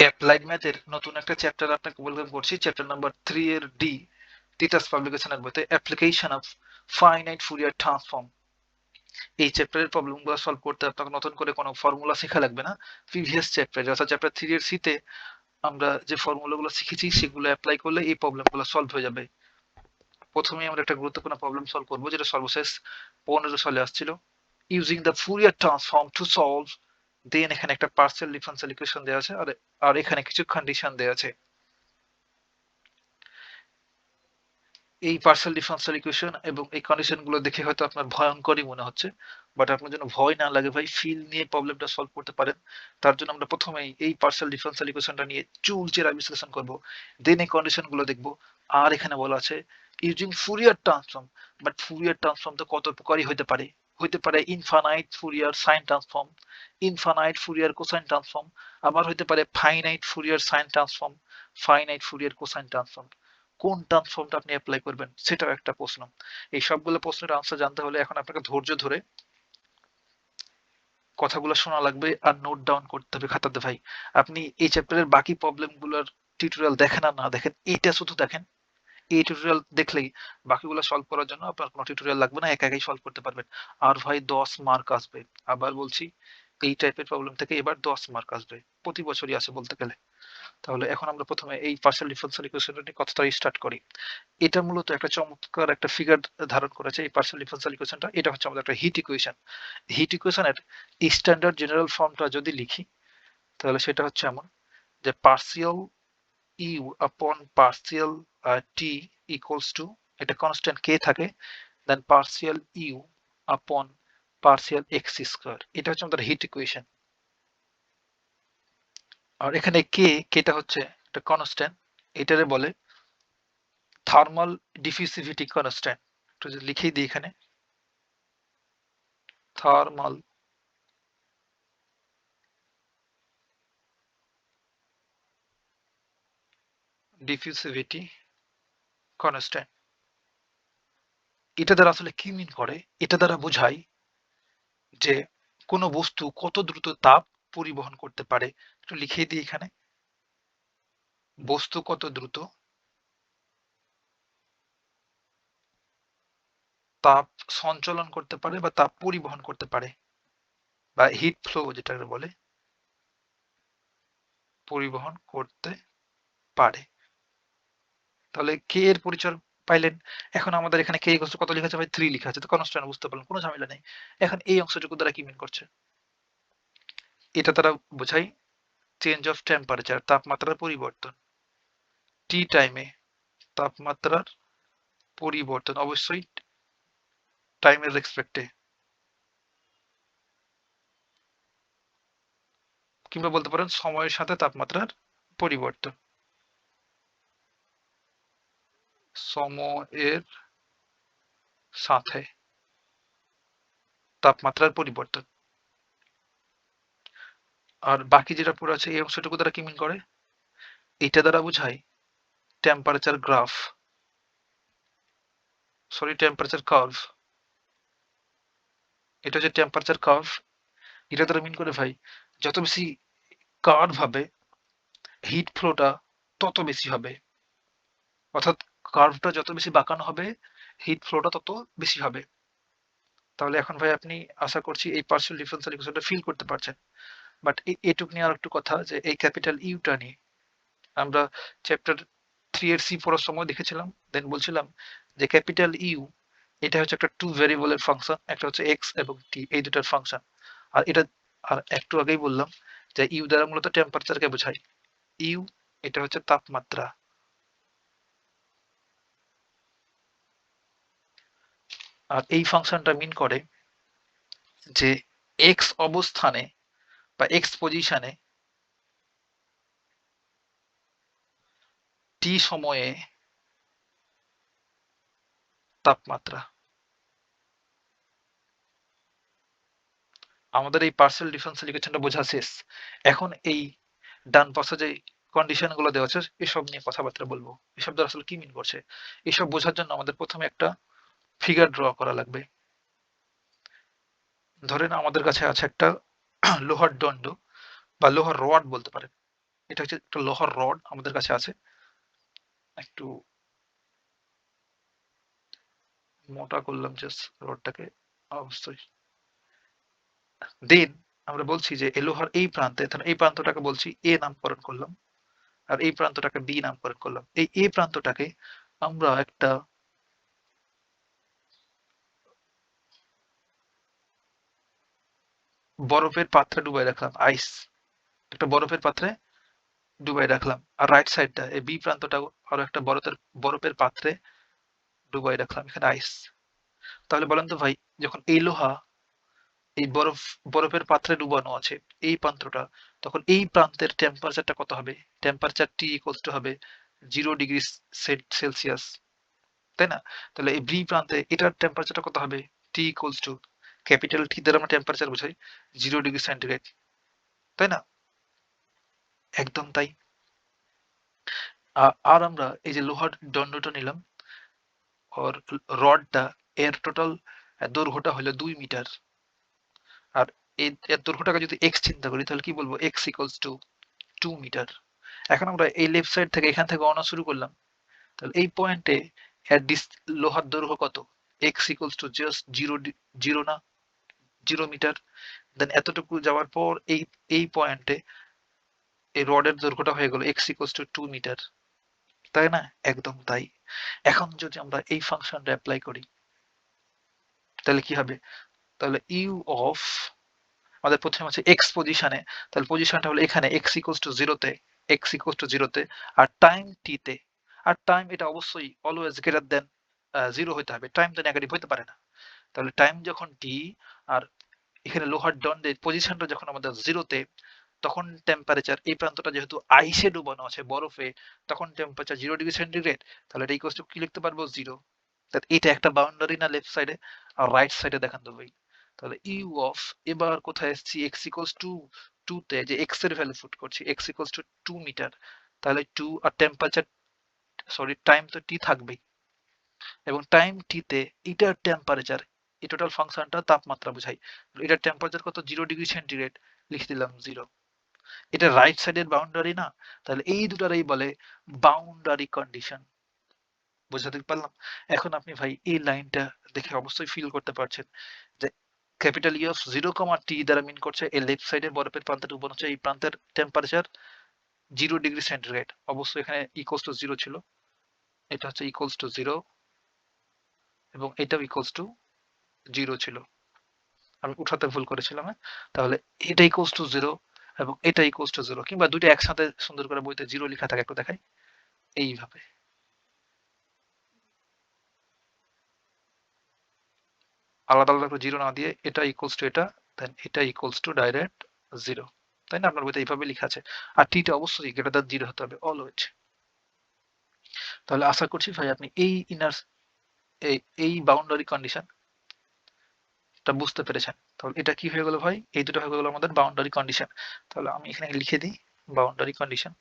Applied ম্যাথের নতুন একটা চ্যাপ্টার আপনাকে ওয়েলকাম করছি। চ্যাপ্টার নাম্বার 3 এর ডি, তিতাস পাবলিকেশনের বইতে application of finite Fourier transform. এই চ্যাপ্টারের প্রবলেমগুলো সলভ করতে আপনাকে নতুন করে কোনো ফর্মুলা শেখা লাগবে না। প্রিভিয়াস চ্যাপ্টার অর্থাৎ চ্যাপ্টার 3 এর সিতে আমরা যে ফর্মুলাগুলো শিখেছি সেগুলো অ্যাপ্লাই করলে এই প্রবলেমগুলো সলভ হয়ে যাবে। প্রথমেই আমরা একটা গুরুত্বপূর্ণ প্রবলেম সলভ করবো, যেটা সর্বশেষ 15 সালে আসছিল। Using the Fourier transform to solve, then এখানে একটা পার্সিয়াল ডিফারেনশিয়াল ইকুয়েশন দেওয়া আছে, আর এখানে কিছু কন্ডিশন দেওয়া আছে। এই পার্সিয়াল ডিফারেনশিয়াল ইকুয়েশন এবং এই কন্ডিশন গুলো দেখে হয়তো আপনার ভয়ঙ্করই মনে হচ্ছে, বাট আপনার জন্য ভয় না লাগে ভাই, ফিল নিয়ে প্রবলেমটা সলভ করতে পারেন। তার জন্য আমরা প্রথমেই এই পার্সিয়াল ডিফারেনশিয়াল ইকুয়েশনটা নিয়ে চুলচেরা বিশ্লেষণ করব, দেন এই কন্ডিশন গুলো দেখব। আর এখানে বলা আছে using Fourier transform, but Fourier transform তো কত প্রকারই হতে পারে। হতে পারে infinite Fourier sine transform, infinite Fourier cosine transform, আবার হতে পারে finite Fourier sine transform, finite Fourier cosine transform. কোন ট্রান্সফর্মটা আপনি অ্যাপ্লাই করবেন সেটাও একটা প্রশ্ন। এই সবগুলো প্রশ্নের আনসার জানতে হলে এখন আপনাকে ধৈর্য ধরে কথাগুলো শোনা লাগবে আর নোট ডাউন করতে হবে খাতাতে ভাই। আপনি এই চ্যাপ্টারের বাকি প্রবলেমগুলোর টিউটোরিয়াল দেখেন আর না দেখেন, এইটা শুধু দেখেন। এই টিউটোরিয়াল দেখলেই বাকিগুলো সলভ করার জন্য আপনার কোনো টিউটোরিয়াল লাগবে না, একা একাই সলভ করতে পারবেন। আর ভাই 10 মার্ক আসবে। আবার বলছি, এই টাইপের প্রবলেম থেকে এবার 10 মার্ক আসবে, প্রতি বছরই আসে বলতে গেলে। তাহলে এখন আমরা প্রথমে এই পার্সিয়াল ডিফারেনশিয়াল ইকুয়েশনটা নিয়ে কথাটা স্টার্ট করি। এটা মূলত একটা চমৎকার একটা ফিগার ধারণ করেছে এই পার্সিয়াল ডিফারেনশিয়াল ইকুয়েশনটা। এটা হচ্ছে আমাদের একটা হিট ইকুয়েশন। হিট ইকুয়েশনের স্ট্যান্ডার্ড জেনারেল ফর্মটা যদি লিখি, তাহলে সেটা হচ্ছে এমন যে পার্সিয়াল ইউ আপন পার্সিয়াল টি ইকুয়ালস টু, এটা কনস্ট্যান্ট কে থাকে, দেন পার্সিয়াল ইউ আপন পার্সিয়াল এক্স স্কোয়ার। এটা হচ্ছে আমাদের হিট ইকুয়েশন। আর এখানে কেটা হচ্ছে একটা কনস্ট্যান্ট, এটারে বলে থার্মাল ডিফিউসিভিটি কনস্ট্যান্ট। একটু যদি লিখেই দিই এখানে, থার্মাল ডিফিউসিভিটি কনস্ট্যান্ট। এটা দ্বারা আসলে কি মিন করে, এটা দ্বারা বোঝায় যে কোনো বস্তু কত দ্রুত তাপ পরিবহন করতে পারে। একটু লিখেই দিই এখানে, বস্তু কত দ্রুত তাপ সঞ্চালন করতে পারে বা তাপ পরিবহন করতে পারে, বা হিট ফ্লো যেটাকে বলে, পরিবহন করতে পারে। তাহলে কে এর পরিচয় পাইলেন। এখন আমাদের এখানে কে ইকুয়ালস টু কত লেখা আছে ভাই, 3 লেখা আছে, তো কনস্ট্যান্ট বুঝতে পারলেন, কোনো ঝামেলা নেই। এখন এই অংশটুকু দ্বারা কি মিন করছে, এটা দ্বারা বোঝাই চেঞ্জ অফ টেম্পারেচার, তাপমাত্রার পরিবর্তন। টি টাইমে তাপমাত্রার পরিবর্তন, অবশ্যই টাইমের রেসপেক্টে, কিংবা বলতে পারেন সময়ের সাথে তাপমাত্রার পরিবর্তন। সময়ের সাথে তাপমাত্রার পরিবর্তন। আর বাকি যেটা পুরো আছে এই অংশটুকু দ্বারা কি মিন করে, এটা দ্বারা বোঝায় temperature graph, sorry temperature curve. এটা হচ্ছে টেম্পারেচার কার্ভ। এটা দ্বারা মিন করে ভাই, যত বেশি কার্ভ হবে হিট ফ্লোটা তত বেশি হবে, অর্থাৎ কার্ভটা যত বেশি বাঁকানো হবে হিট ফ্লোটা তত বেশি হবে। তাহলে এখন ভাই আপনি আশা করছি এই পার্সিয়াল ডিফারেনশিয়াল ইকুয়েশনটা ফিল করতে পারছেন। বাট এটুক নিয়ে আর একটু কথা, যে এই ক্যাপিটাল ইউটা নিয়ে আমরা চ্যাপ্টার 3 এর সি পড়ার সময় দেখেছিলাম, দেন বলছিলাম যে ক্যাপিটাল ইউ এটা হচ্ছে একটা টু ভেরিয়েবলের ফাংশন, একটা হচ্ছে এক্স এবং টি, এই দুটার ফাংশন। আর এটা, আর একটু আগেই বললাম যে ইউ দ্বারা মূলত টেম্পারেচারকে বোঝায়। ইউ এটা হচ্ছে তাপমাত্রা। আর এই ফাংশনটা মিন করে যে এক্স অবস্থানে বা এক্স পজিশনে টি সময়ে তাপমাত্রা। আমাদের এই পার্সিয়াল ডিফারেনশিয়াল ইকুয়েশনটা বোঝা শেষ। এখন এই ডান পাশে যে কন্ডিশন গুলো দেওয়া আছে এসব নিয়ে কথাবার্তা বলবো, এসব দ্বারা আসলে কি মিন করছে। এসব বোঝার জন্য আমাদের প্রথমে একটা ফিগার ড্র করা লাগবে। ধরেন আমাদের কাছে আছে একটা লোহার দণ্ড বা লোহার রড বলতে পারেন। এটা হচ্ছে একটা লোহার রড আমাদের কাছে আছে, একটু মোটা করলাম জাস্ট রডটাকে অবশ্যই। দেন আমরা বলছি যে এই লোহার এই প্রান্তে, তাহলে এই প্রান্তটাকে বলছি এ নামকরণ করলাম, আর এই প্রান্তটাকে বি নামকরণ করলাম। এই এ প্রান্তটাকে আমরা একটা বরফের পাত্রে ডুবাই রাখলাম, আইস, একটা বরফের পাত্রে ডুবাই রাখলাম। আর রাইট সাইডটা এই বি প্রান্তটা আরো একটা বরফের পাত্রে ডুবাই রাখলাম, এখানে আইস। তাহলে বলেন তো ভাই, যখন এই লোহা এই বরফের পাত্রে ডুবানো আছে এই প্রান্তটা, তখন এই প্রান্তের টেম্পারেচারটা কত হবে? টেম্পারেচার টি ইকুয়ালস টু হবে 0 ডিগ্রি সেলসিয়াস, তাই না? তাহলে এই বি প্রান্তে এটার টেম্পারেচারটা কত হবে? টি ইকুয়ালস টু, ক্যাপিটাল টি দ্বারা আমরা টেম্পারেচার বোঝাই 0 ডিগ্রি সেন্টিগ্রেড, তাই না? একদম তাই। আর আমরা এই যে লোহার দণ্ডটা নিলাম, ওর রডটা, এর টোটাল দৈর্ঘ্যটা হলো 2 মিটার। আর এর দৈর্ঘ্যটাকে যদি এক্স চিন্তা করি, তাহলে কি বলবো? X equals to 2 metre. এখন আমরা এই লেফট সাইড থেকে এখান থেকে গণনা শুরু করলাম, তাহলে এই পয়েন্টে লোহার দৈর্ঘ্য কত? X equals two just zero না, 0 মিটার। দেন এতটুকু যাওয়ার পর এই পয়েন্টে এই রডের দৈর্ঘ্যটা হয়ে গেল এক্স ইকুয়ালস টু 2 মিটার, তাই না? একদম তাই। এখন যদি আমরা এই ফাংশনটা অ্যাপ্লাই করি, তাহলে কি হবে? তাহলে ইউ অফ, আমাদের প্রথমে আছে এক্স পজিশনে, তাহলে পজিশনটা হলো এখানে এক্স ইকুয়ালস টু জিরোতে, এক্স ইকুয়ালস টু জিরোতে, আর টাইম টিতে। আর টাইম এটা অবশ্যই অলওয়েজ গ্রেটার দেন জিরো হইতে হবে, টাইম তো নেগেটিভ হইতে পারে না। তাহলে টাইম যখন টি, আর এখানে লোহার দণ্ডের পজিশনটা যখন আমাদের জিরোতে, তখন টেম্পারেচার এই প্রান্তটা যেহেতু আইসে ডুবানো আছে, বরফে, তখন টেম্পারেচার 0 ডিগ্রি সেন্টিগ্রেড। তাহলে এটা ইকুয়ালস টু কি লিখতে পারবো? জিরো। এটা একটা বাউন্ডারি না লেফট সাইডে? আর রাইট সাইডে দেখান তো ভাই। তাহলে ইউ অফ, এবার কোথায় এসেছি? এক্স ইকুয়ালস টু 2 তে, যে এক্স এর ভ্যালু ফুট করছি, এক্স ইকুয়ালস টু 2 মিটার। তাহলে 2, আর টেম্পারেচার, সরি টাইম তো টি থাকবেই, এবং টাইম টি তে এটার টেম্পারেচার, এই টোটাল ফাংশনটা তাপমাত্রা বোঝাই, এটার টেম্পারেচার কত? 0 ডিগ্রি সেন্টিগ্রেড, লিখে দিলাম জিরো। এটা রাইট সাইডের বাউন্ডারি না? তাহলে এই দুটারই বলে বাউন্ডারি কন্ডিশন। বোঝাতে পারলাম? এখন আপনি ভাই এই লাইনটা দেখে অবশ্যই ফিল করতে পারছেন যে ক্যাপিটাল ই অফ 0, টি দ্বারা মিন করছে এই লেফট সাইডে বরফের প্রান্তের উপর হচ্ছে এই প্রান্তের টেম্পারেচার 0 ডিগ্রি সেন্টিগ্রেড। অবশ্যই এখানে ইকুয়ালস টু জিরো ছিল, এটা হচ্ছে ইকুয়ালস টু জিরো, এবং এটাও ইকুয়ালস টু জিরো ছিল। আমি উঠাতে ভুল করেছিলাম, হ্যাঁ? তাহলে এটা ইকুয়ালস টু জিরো এবং এটা ইকুয়ালস টু জিরো, কিংবা দুটো একসাথে সুন্দর করে বইতে জিরো লেখা থাকে, একটু দেখাই এইভাবে। আলাদা আলাদা করে জিরো না দিয়ে এটা ইকুয়ালস টু এটা, দেন এটা ইকুয়ালস টু ডাইরেক্ট জিরো, তাই না? আপনার বইতে এইভাবে লেখা আছে। আর টিটা অবশ্যই গ্রেটার দ্যান জিরো হতে হবে অলওয়েজ। তাহলে আশা করছি ভাই আপনি এই ইনার, এই বাউন্ডারি কন্ডিশনটা বুঝতে পেরেছেন। তাহলে এটা কি হয়ে গেল ভাই? এই দুটো হয়ে গেল আমাদের বাউন্ডারি কন্ডিশন। তাহলে আমি এখানে লিখে দিই বাউন্ডারি কন্ডিশন,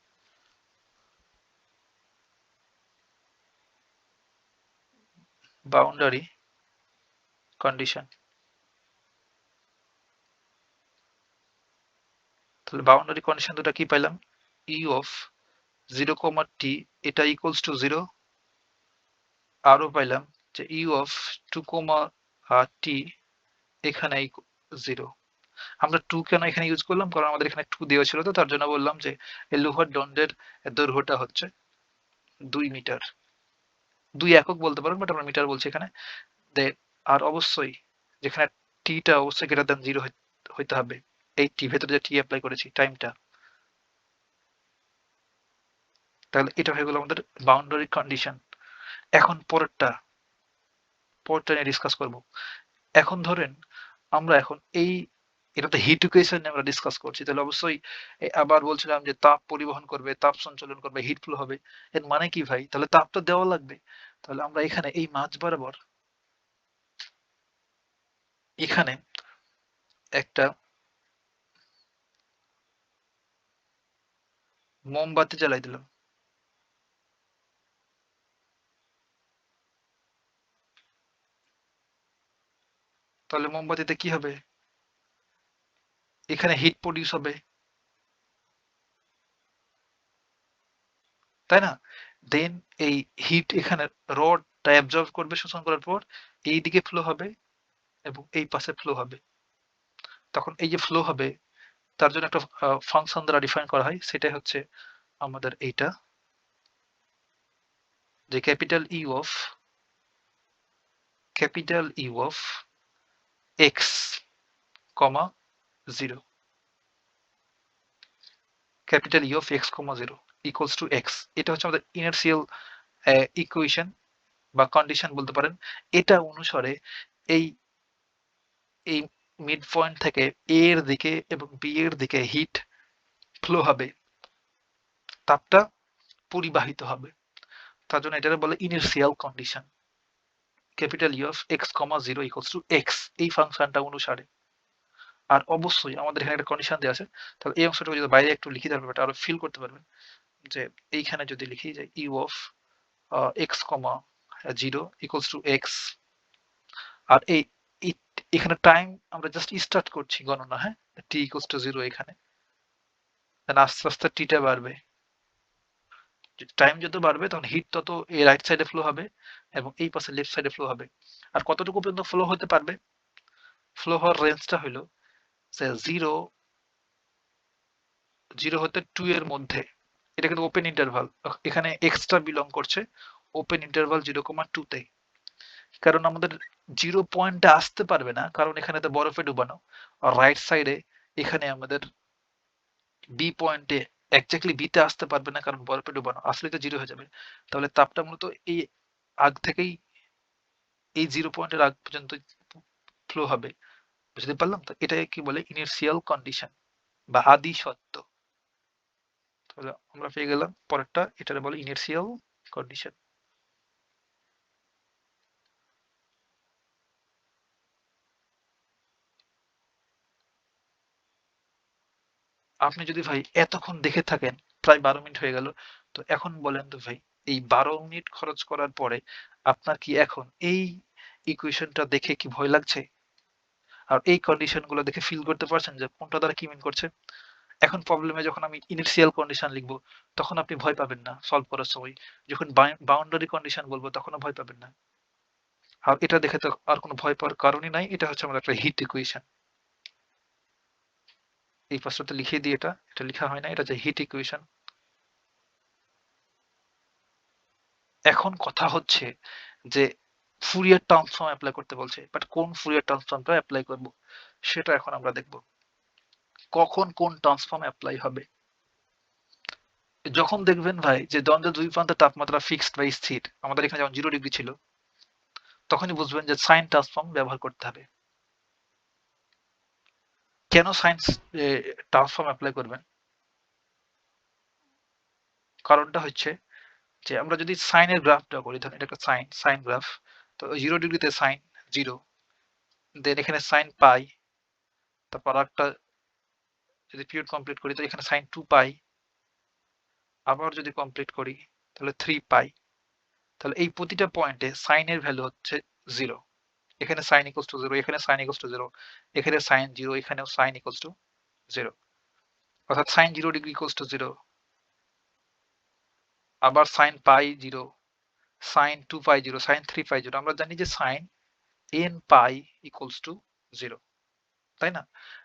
বাউন্ডারি কন্ডিশন। তাহলে বাউন্ডারি কন্ডিশন দুটো কি পাইলাম? ইউ অফ 0, টি, এটা ইকুয়ালস টু জিরো। আরো পাইলাম যে ইউ অফ 2, টি, এখানে জিরো। আমরা টু কেন এখানে ইউজ করলাম? কারণ আমাদের এখানে টু দেওয়া ছিল, তো তার জন্য বললাম যে এই লোহার দণ্ডের দৈর্ঘ্যটা হচ্ছে 2 মিটার। 2 একক বলতে পারেন, বাট আমরা মিটার বলছি এখানে। আর অবশ্যই যেখানে টিটা অবশ্যই গ্রেটার দ্যান জিরো হইতে হবে। এই টি ভেতরে যে টি অ্যাপ্লাই করেছি টাইমটা, তাহলে এটা হয়ে গেল আমাদের বাউন্ডারি কন্ডিশন। এখন পরেরটা নিয়ে ডিসকাস করব। এখন ধরেন আমরা এখন এটা তো হিট ইকুয়েশন নিয়ে আমরা ডিসকাস করছি, তাহলে অবশ্যই আবার বলছিলাম যে তাপ পরিবহন করবে, তাপ সঞ্চালন করবে, হিট ফ্লো হবে। এর মানে কি ভাই? তাহলে তাপটা দেওয়া লাগবে। তাহলে আমরা এখানে এই মাঝ বরাবর এখানে একটা মোমবাতি জ্বালাই দিলাম। তাহলে মোমবাতিতে কি হবে? এখানে হিট প্রডিউস হবে, তাই না? দেন এই হিট এখানে রডটা অ্যাবজর্ব করবে শোষণ করার পর এইদিকে ফ্লো হবে এবং এই পাশে ফ্লো হবে। তখন এই যে ফ্লো হবে তার জন্য একটা ফাংশন দ্বারা ডিফাইন করা হয়, সেটাই হচ্ছে আমাদের এইটা, যে capital U of x comma 0, capital U of x comma 0 equals to x. এটা হচ্ছে আমাদের ইনার্সিয়াল ইকুয়েশন বা কন্ডিশন বলতে পারেন। এটা অনুসারে এই এই মিড পয়েন্ট থেকে এ এর দিকে এবং বি এর দিকে হিট ফ্লো হবে, তাপটা পরিবাহিত হবে। তার জন্য এটা বলে inertial condition, capital U of x comma 0 equals to x, এই ফাংশনটা অনুসারে। আর অবশ্যই আমাদের এখানে একটা কন্ডিশন দেওয়া আছে, তাহলে এই অংশটুকু যদি বাইরে একটু লিখে দেওয়া হবে আরো ফিল করতে পারবেন। যে এইখানে যদি লিখি যে U of x comma 0 equals to X, আর এই এখানে টাইম আমরা জাস্ট স্টার্ট করছি গণনা, হ্যাঁ, টি ইকুয়ালস টু 0 এখানে, দেন আস্তে আস্তে টিটা বাড়বে। টাইম যত বাড়বে তখন হিট তত এই রাইট সাইডে ফ্লো হবে এবং এই পাশে লেফট সাইডে ফ্লো হবে। আর কতটুকু পর্যন্ত ফ্লো হতে পারবে? ফ্লো হওয়ার রেঞ্জটা হলো যে 0 হতে 2 এর মধ্যে। এটা কিন্তু ওপেন ইন্টারভাল, এখানে এক্সট্রা বিলং করছে ওপেন ইন্টারভাল 0,2 তে। কারণ আমাদের 0 পয়েন্টে আসতে পারবে না, কারণ এখানে তো বরফে ডুবানো। আর রাইট সাইডে এখানে আমাদের বি পয়েন্টে এক্স্যাক্টলি বি তে আসতে পারবে না, কারণ বরফে ডুবানো, আসলে তো 0 হয়ে যাবে। তাহলে তাপটা মূলত এই আগ থেকেই এই 0 পয়েন্টের আগ পর্যন্ত ফ্লো হবে। বুঝতে পারলাম তো? এটাকে কি বলে? ইনার্সিয়াল কন্ডিশন বা আদি সত্য। তাহলে আমরা পেয়ে গেলাম পরেরটা, এটারে বলে ইনার্সিয়াল কন্ডিশন। আপনি যদি ভাই এতক্ষণ দেখে থাকেন, প্রায় 12 মিনিট হয়ে গেল, তো এখন বলেন তো ভাই, এই 12 মিনিট খরচ করার পরে আপনার কি এখন এই ইকুয়েশনটা দেখে কি ভয় লাগছে? আর এই কন্ডিশন গুলো দেখে ফিল করতে পারছেন যে কোনটা দ্বারা কি মিন করছে? এখন প্রবলেমে যখন আমি ইনিশিয়াল কন্ডিশন লিখবো, তখন আপনি ভয় পাবেন না সলভ করার সময়। যখন বাউন্ডারি কন্ডিশন বলবো তখনও ভয় পাবেন না। আর এটা দেখে তো আর কোনো ভয় পাওয়ার কারণই নাই। এটা হচ্ছে আমাদের একটা হিট ইকুয়েশন। এই পাশটাতে লিখে দিই, এটা লেখা হয় না, এটা যে হিট ইকুয়েশন। এখন কথা হচ্ছে যে ফুরিয়ার ট্রান্সফর্ম অ্যাপ্লাই করতে বলছে, বাট কোন ফুরিয়ার ট্রান্সফর্মটা অ্যাপ্লাই করব সেটা এখন আমরা দেখব। কখন কোন ট্রান্সফর্ম অ্যাপ্লাই হবে? যখন দেখবেন ভাই যে দ্বন্দ্বের দুই প্রান্তের তাপমাত্রা ফিক্সড বা স্থির, আমাদের এখানে যেমন 0 ডিগ্রি ছিল, তখনই বুঝবেন যে সাইন ট্রান্সফর্ম ব্যবহার করতে হবে। কেন সাইন্স ট্রান্সফর্ম অ্যাপ্লাই করবেন? কারণটা হচ্ছে যে আমরা যদি সাইনের গ্রাফ ড্র করি, ধরুন এটা একটা সাইন গ্রাফ, তো 0 ডিগ্রিতে সাইন 0, দেন এখানে সাইন পাই, তারপর একটা যদি পিরিয়ড কমপ্লিট করি তো এখানে সাইন 2 পাই, আবার যদি কমপ্লিট করি তাহলে 3 পাই। তাহলে এই প্রতিটা পয়েন্টে সাইনের ভ্যালু হচ্ছে 0। এখানে সাইন ইকুয়ালস টু 0, এখানে সাইন ইকুয়ালস টু 0, এখানে সাইন 0, এখানেও সাইন ইকুয়ালস টু 0। অর্থাৎ সাইন 0 ডিগ্রি ইকুয়ালস টু 0, আবার sine pi 0, sine 2 pi 0, sine 3 pi 0। আমরা জানি যে sine n pi equals to 0, তাই না?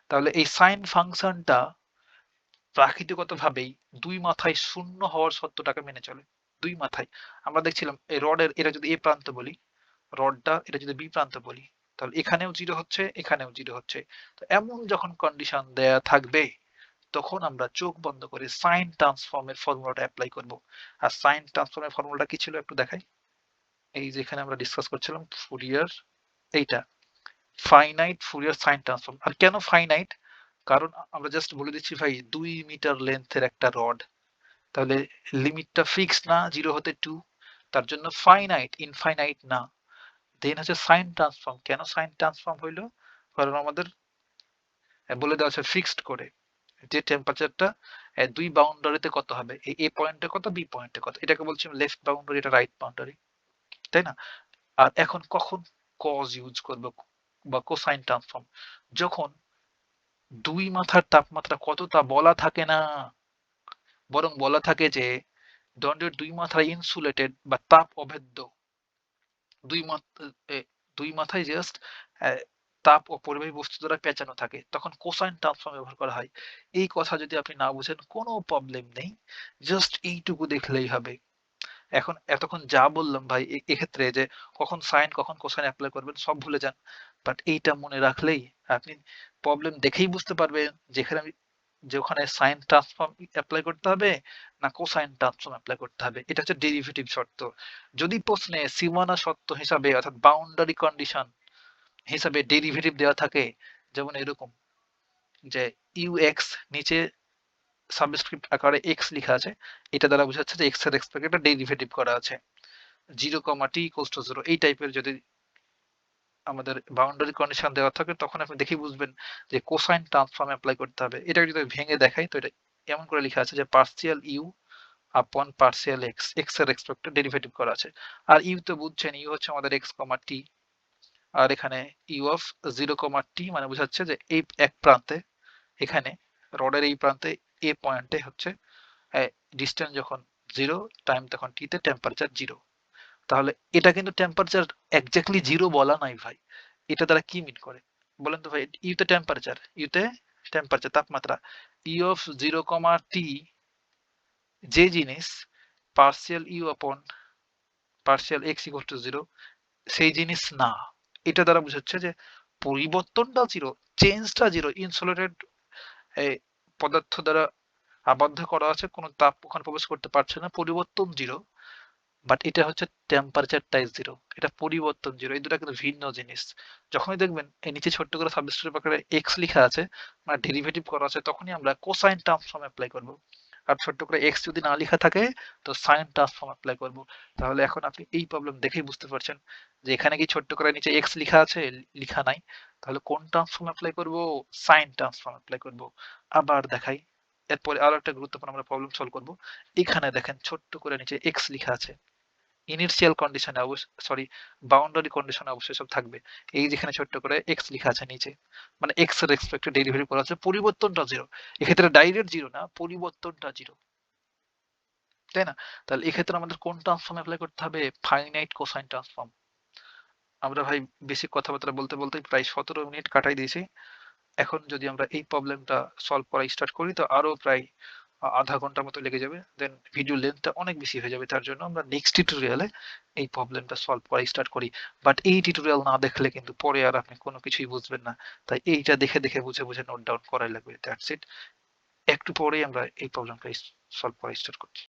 তাহলে এই সাইন ফাংশনটা প্রাকৃতিকভাবেই দুই মাথায় শূন্য হওয়ার সত্যটাকে মেনে চলে। দুই মাথায় আমরা দেখছিলাম এই রডের, এটা যদি এ প্রান্ত বলি, রডটা এটা যদি বি প্রান্ত বলি, তাহলে এখানেও 0 হচ্ছে, এখানেও 0 হচ্ছে। তো এমন যখন কন্ডিশন দেয়া থাকবে, তখন আমরা চোখ বন্ধ করে সাইন ট্রান্সফর্মের ফর্মুলাটা অ্যাপ্লাই করব। আর সাইন ট্রান্সফর্মের ফর্মুলাটা কি ছিল একটু দেখাই। এই যে এখানে আমরা ডিসকাস করছিলাম ফুরিয়ার, এইটা ফাইনাইট ফুরিয়ার সাইন ট্রান্সফর্ম। আর কেন ফাইনাইট? কারণ আমরা জাস্ট বলে দিচ্ছি ভাই 2 মিটার লেন্থের একটা রড, তাহলে লিমিটটা ফিক্সড না 0 হতে 2, তার জন্য ফাইনাইট, ইনফাইনাইট না। দেন হচ্ছে সাইন ট্রান্সফর্ম। কেন সাইন ট্রান্সফর্ম হইলো? কারণ আমাদের বলে দেওয়া আছে ফিক্সড করে যে টেম্পারেচারটা দুই বাউন্ডারিতে কত হবে, এই এ পয়েন্টে কত, বি পয়েন্টে কত, এটাকে বলছি লেফট বাউন্ডারি, এটা রাইট বাউন্ডারি, তাই না? আর এখন কখন কজ ইউজ করবো বা কোসাইন ট্রান্সফর্ম? যখন দুই মাথার তাপমাত্রা কত তা বলা থাকে না, বরং বলা থাকে যে দণ্ডের দুই মাথায় ইনসুলেটেড বা তাপ অভেদ্য দুই দুই মাথায় জাস্ট তাপ ও পরিবাহী বস্তু দ্বারা পেঁচানো থাকে, তখন কোসাইন ট্রান্সফর্ম ব্যবহার করা হয়। এই কথা যদি আপনি না বুঝেন কোনো প্রবলেম নেই, জাস্ট এইটুকু দেখলেই হবে। এখন এতক্ষণ যা বললাম ভাই এক্ষেত্রে যে কখন সাইন কখন কোসাইন অ্যাপ্লাই করবেন সব ভুলে যান, বাট এইটা মনে রাখলেই আপনি প্রবলেম দেখেই বুঝতে পারবেন যেখানে যে ওখানে সাইন ট্রান্সফর্ম অ্যাপ্লাই করতে হবে না কোসাইন ট্রান্সফর্ম অ্যাপ্লাই করতে হবে। এটা হচ্ছে ডেরিভেটিভ শর্ত। যদি প্রশ্নে সীমানা শর্ত হিসাবে অর্থাৎ বাউন্ডারি কন্ডিশন হিসাবে ডেরিভেটিভ দেওয়া থাকে, যেমন এরকম যে ইউ এক্স নিচে সাবস্ক্রিপ্ট আকারে এক্স লেখা আছে, এটা দ্বারা বোঝাচ্ছে যে এক্স এর রেসপেক্টে একটা ডেরিভেটিভ করা আছে, 0, t=0, এই টাইপের যদি আমাদের বাউন্ডারি কন্ডিশন দেওয়া থাকে তখন আপনি দেখেই বুঝবেন যে কোসাইন ট্রান্সফর্ম অ্যাপ্লাই করতে হবে। এটা যদি ভেঙে দেখাই তো এটা এমন করে লেখা আছে যে পার্সিয়াল ইউ আপন পার্সিয়াল এক্স, এক্স এর রেসপেক্টে ডেরিভেটিভ করা আছে। আর ইউ তো বুঝছেন, ইউ হচ্ছে আমাদের এক্স কমা টি, আর এখানে ইউ অফ 0, t মানে বোঝাচ্ছে যে এই এক প্রান্তে, এখানে রডের এই প্রান্তে এ পয়েন্টে হচ্ছে ডিস্টেন্স যখন 0, টাইম তখন টিতে টেম্পারেচার 0। তাহলে এটা কিন্তু টেম্পারেচার এক্স্যাক্টলি 0 বলা নাই ভাই। এটা দ্বারা কি মিন করে বলেন তো ভাই? ইউতে টেম্পারেচার, ইউতে টেম্পারেচার তাপমাত্রা, ইউ অফ 0, t যে জিনিস পার্সিয়াল ইউ আপন পার্সিয়াল এক্স ইকুয়াল টু 0 সেই জিনিস না। এটা দ্বারা বোঝাচ্ছে যে পরিবর্তনটা 0, চেঞ্জটা 0। ইনসুলেটেড পদার্থ দ্বারা আবদ্ধ করা আছে, কোনো তাপ ওখানে প্রবেশ করতে পারছে না, পরিবর্তন 0, বাট এটা হচ্ছে টেম্পারেচারটাই 0, এটা পরিবর্তন 0। এই দুটা কিন্তু ভিন্ন জিনিস। যখনই দেখবেন এই নিচে ছোট্ট করে সাবস্ক্রিপ্ট আকারে এক্স লেখা আছে মানে ডেরিভেটিভ করা আছে, তখনই আমরা কোসাইন ট্রান্সফর্ম অ্যাপ্লাই করব। আর ছোট্ট করে এক্স যদি না লেখা থাকে তো সাইন ট্রান্সফর্ম অ্যাপ্লাই করব। তাহলে এখন আপনি এই প্রবলেম দেখেই বুঝতে পারছেন যে এখানে কি ছোট্ট করে নিচে এক্স লেখা আছে, লেখা নাই, তাহলে কোন ট্রান্সফর্ম অ্যাপ্লাই করব? সাইন ট্রান্সফর্ম অ্যাপ্লাই করব। আবার দেখাই, এরপরে আরো একটা গুরুত্বপূর্ণ আমরা প্রবলেম সলভ করব। এখানে দেখেন ছোট্ট করে নিচে এক্স লেখা আছে, ইনিশিয়াল কন্ডিশনে সরি বাউন্ডারি কন্ডিশনে অবশ্যই সব থাকবে। এই যেখানে ছোট্ট করে এক্স লেখা আছে নিচে, মানে এক্স এর রেসপেক্টে ডেরিভেটিভ করা আছে, পরিবর্তনটা 0। এক্ষেত্রে ডাইরেক্ট 0 না, পরিবর্তনটা 0, তাই না? তাহলে এক্ষেত্রে আমাদের কোন ট্রান্সফর্ম অ্যাপ্লাই করতে হবে? Finite cosine transform. আমরা ভাই বেসিক কথাবার্তা বলতে বলতে প্রায় 17 মিনিট কাটাই দিয়েছি। এখন যদি আমরা এই প্রবলেমটা সলভ করা স্টার্ট করি তো আরো প্রায় আধা ঘন্টার মতো লেগে যাবে, দেন ভিডিও লেন্থটা অনেক বেশি হয়ে যাবে। তার জন্য আমরা নেক্সট টিউটোরিয়ালে এই প্রবলেমটা সলভ করা স্টার্ট করি। বাট এই টিউটোরিয়াল না দেখলে কিন্তু পরে আর আপনি কোনো কিছুই বুঝবেন না। তাই এইটা দেখে দেখে বুঝে বুঝে নোট ডাউন করাই লাগবে। That's it. একটু পরেই আমরা এই প্রবলেমটা সলভ করা স্টার্ট করছি।